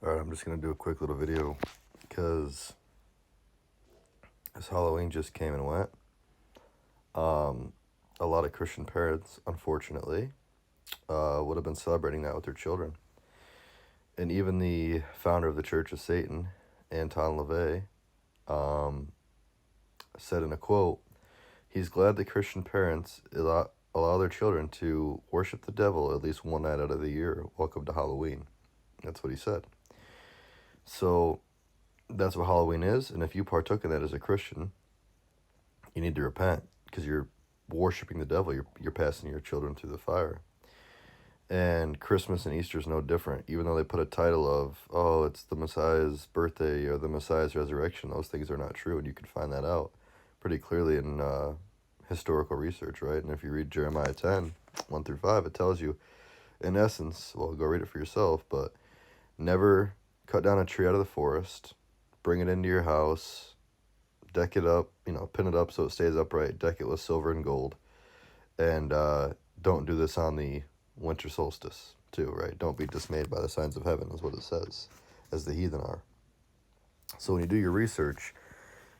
Alright, I'm just going to do a quick little video because as Halloween just came and went, a lot of Christian parents, unfortunately, would have been celebrating that with their children. And even the founder of the Church of Satan, Anton LaVey, said in a quote, he's glad that Christian parents allow their children to worship the devil at least one night out of the year. Welcome to Halloween. That's what he said. So that's what Halloween is, and if you partook in that as a Christian, you need to repent because you're worshiping the devil. You're passing your children through the fire. And Christmas and Easter is no different. Even though they put a title of, oh, it's the Messiah's birthday or the Messiah's resurrection, those things are not true, and you can find that out pretty clearly in historical research, right? And if you read Jeremiah 10, 1 through 5, it tells you, in essence, well, go read it for yourself, but never cut down a tree out of the forest, bring it into your house, deck it up, pin it up so it stays upright, deck it with silver and gold, and don't do this on the winter solstice too, right? Don't be dismayed by the signs of heaven is what it says, as the heathen are. So when you do your research,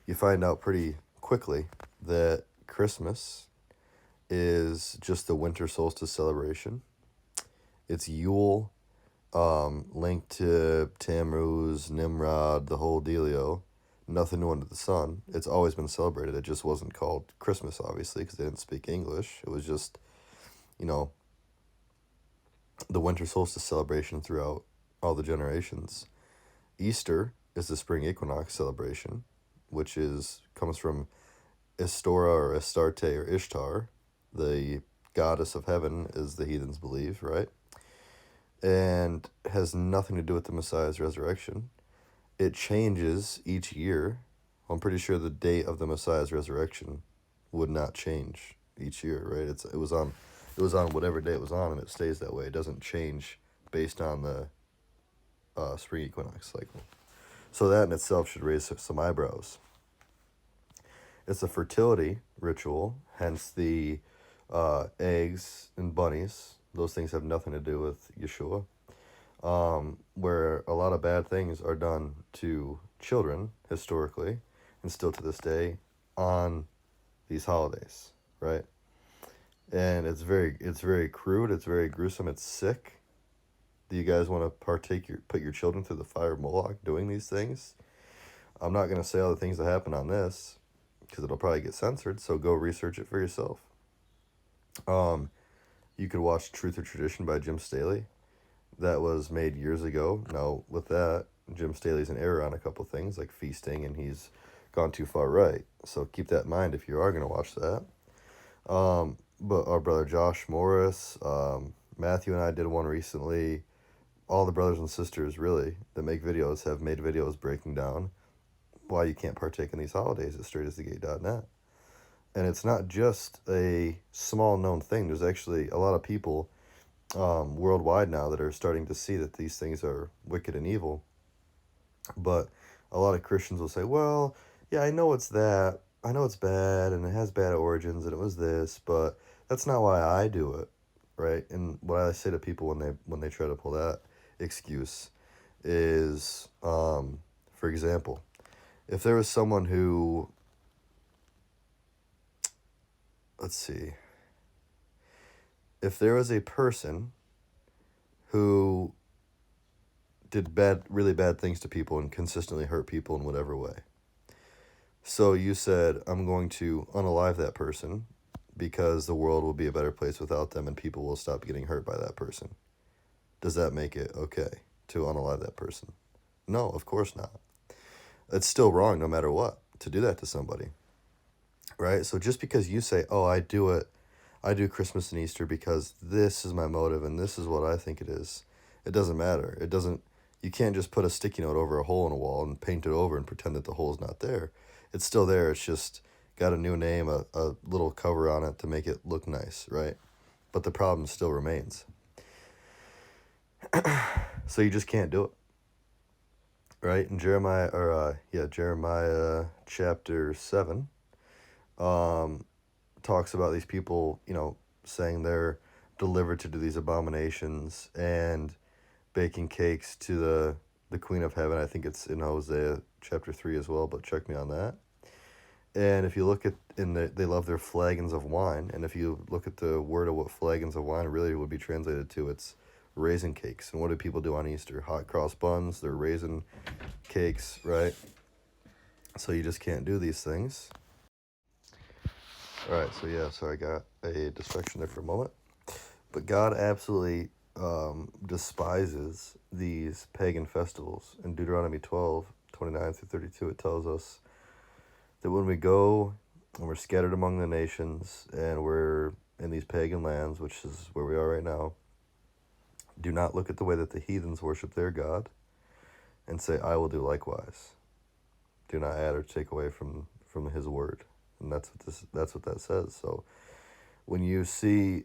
you find out pretty quickly that Christmas is just the winter solstice celebration. It's Yule, linked to Tammuz, Nimrod, the whole dealio. Nothing new under the sun. It's always been celebrated. It just wasn't called Christmas, obviously, because they didn't speak English. It was just, the winter solstice celebration throughout all the generations. Easter is the spring equinox celebration, which comes from Istora or Astarte or Ishtar, the goddess of heaven, as the heathens believe, right? And has nothing to do with the Messiah's resurrection. It changes each year. I'm pretty sure the date of the Messiah's resurrection would not change each year, right? It was on whatever day it was on, and it stays that way. It doesn't change based on the spring equinox cycle. So that in itself should raise some eyebrows. It's a fertility ritual, hence the eggs and bunnies. Those things have nothing to do with Yeshua. Where a lot of bad things are done to children historically, and still to this day, on these holidays, right? And it's very crude. It's very gruesome. It's sick. Do you guys want to put your children through the fire of Moloch doing these things? I'm not going to say all the things that happen on this because it'll probably get censored. So go research it for yourself. You could watch Truth or Tradition by Jim Staley. That was made years ago. Now, with that, Jim Staley's in error on a couple things, like feasting, and he's gone too far right. So keep that in mind if you are going to watch that. But our brother Josh Morris, Matthew and I did one recently. All the brothers and sisters, really, that make videos have made videos breaking down why you can't partake in these holidays at straightasthegate.net. And it's not just a small known thing. There's actually a lot of people worldwide now that are starting to see that these things are wicked and evil. But a lot of Christians will say, well, yeah, I know it's that. I know it's bad and it has bad origins and it was this, but that's not why I do it, right? And what I say to people when they try to pull that excuse is, for example, if there was someone who, let's see, if there was a person who did really bad things to people and consistently hurt people in whatever way. So you said, I'm going to unalive that person because the world will be a better place without them and people will stop getting hurt by that person. Does that make it okay to unalive that person? No, of course not. It's still wrong no matter what to do that to somebody, right? So just because you say, oh, I do Christmas and Easter because this is my motive and this is what I think it is, it doesn't matter. You can't just put a sticky note over a hole in a wall and paint it over and pretend that the hole is not there. It's still there. It's just got a new name, a little cover on it to make it look nice, right? But the problem still remains. So you just can't do it, right? In Jeremiah chapter 7, talks about these people, saying they're delivered to do these abominations and baking cakes to the the Queen of Heaven. I think it's in Hosea chapter 3 as well, but check me on that. And if you look at, they love their flagons of wine. And if you look at the word of what flagons of wine really would be translated to, it's raisin cakes. And what do people do on Easter? Hot cross buns, they're raisin cakes, right? So you just can't do these things. All right, so yeah, so I got a distraction there for a moment. But God absolutely despises these pagan festivals. In Deuteronomy 12:29-32, it tells us that when we go and we're scattered among the nations and we're in these pagan lands, which is where we are right now, do not look at the way that the heathens worship their God and say, I will do likewise. Do not add or take away from his word. And that's what that says. So when you see,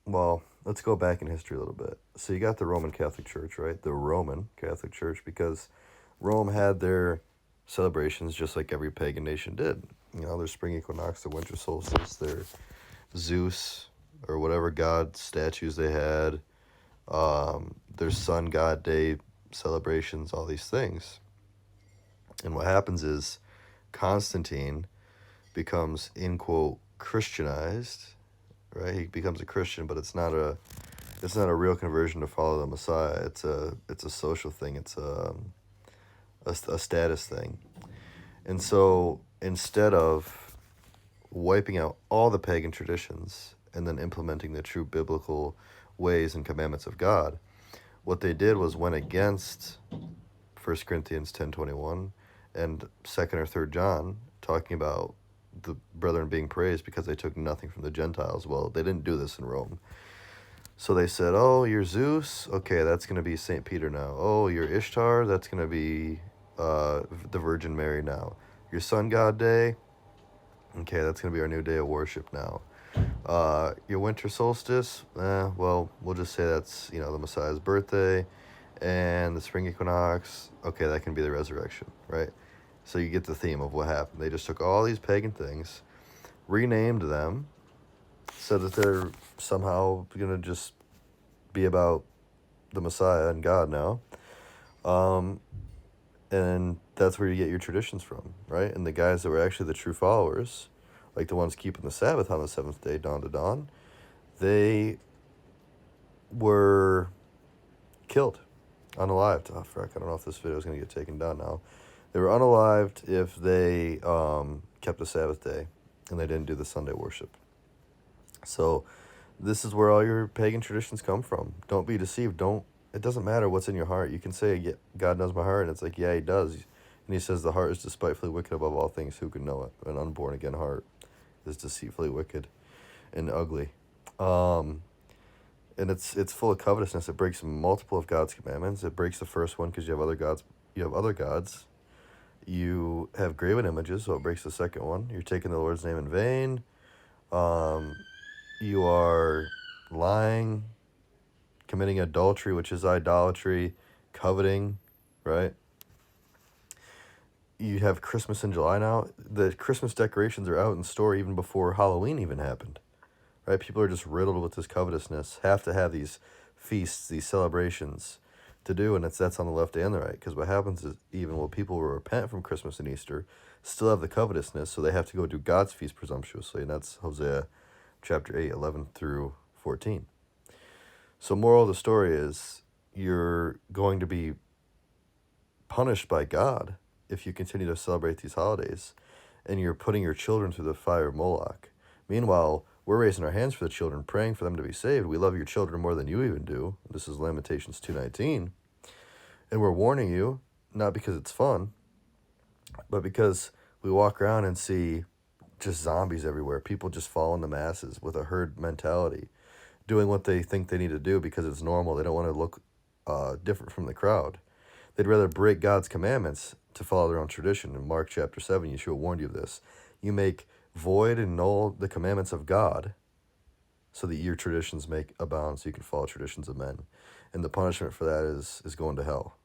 well, let's go back in history a little bit. So you got the Roman Catholic Church, right? The Roman Catholic Church, because Rome had their celebrations just like every pagan nation did. You know, their spring equinox, their winter solstice, their Zeus or whatever god statues they had, their sun god day celebrations, all these things. And what happens is Constantine becomes, in quote, Christianized, right? He becomes a Christian, but it's not a real conversion to follow the Messiah. It's a social thing. It's a status thing. And so instead of wiping out all the pagan traditions and then implementing the true biblical ways and commandments of God, what they did was went against 1 Corinthians 10:21 and 2nd or 3rd John, talking about the brethren being praised because they took nothing from the Gentiles. Well, they didn't do this in Rome. So they said, oh, you're Zeus? Okay, that's going to be St. Peter now. Oh, you're Ishtar? That's going to be the Virgin Mary now. Your sun god day? Okay, that's going to be our new day of worship now. Your winter solstice? Well, we'll just say that's, the Messiah's birthday. And the spring equinox? Okay, that can be the resurrection, right? So you get the theme of what happened. They just took all these pagan things, renamed them, said that they're somehow going to just be about the Messiah and God now. And that's where you get your traditions from, right? And the guys that were actually the true followers, like the ones keeping the Sabbath on the seventh day, dawn to dawn, they were killed, unalived. Oh, frick, I don't know if this video is going to get taken down now. They were unalived if they kept the Sabbath day and they didn't do the Sunday worship. So this is where all your pagan traditions come from. Don't be deceived. It doesn't matter what's in your heart. You can say, yeah, God knows my heart, and it's like, yeah, he does. And he says the heart is despitefully wicked above all things. Who can know it? An unborn again heart is deceitfully wicked and ugly. And it's full of covetousness. It breaks multiple of God's commandments. It breaks the first one because you have other gods. You have graven images, so it breaks the second one. You're taking the Lord's name in vain. You are lying, committing adultery, which is idolatry, coveting, right? You have Christmas in July now. The Christmas decorations are out in store even before Halloween even happened, right? People are just riddled with this covetousness, have to have these feasts, these celebrations to do, and that's on the left and the right, because what happens is even when people will repent from Christmas and Easter, still have the covetousness, so they have to go do God's feast presumptuously, and that's Hosea chapter 8, 11-14. So moral of the story is you're going to be punished by God if you continue to celebrate these holidays, and you're putting your children through the fire of Moloch. Meanwhile, we're raising our hands for the children, praying for them to be saved. We love your children more than you even do. This is Lamentations 2:19. And we're warning you, not because it's fun, but because we walk around and see just zombies everywhere. People just fall in the masses with a herd mentality, doing what they think they need to do because it's normal. They don't want to look different from the crowd. They'd rather break God's commandments to follow their own tradition. In Mark chapter 7, Yeshua warned you of this. You make void and null the commandments of God so that your traditions make abound, so you can follow traditions of men. And the punishment for that is going to hell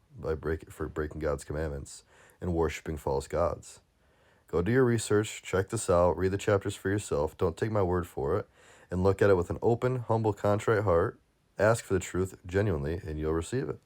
for breaking God's commandments and worshiping false gods. Go do your research, check this out, read the chapters for yourself. Don't take my word for it, and look at it with an open, humble, contrite heart. Ask for the truth genuinely, and you'll receive it.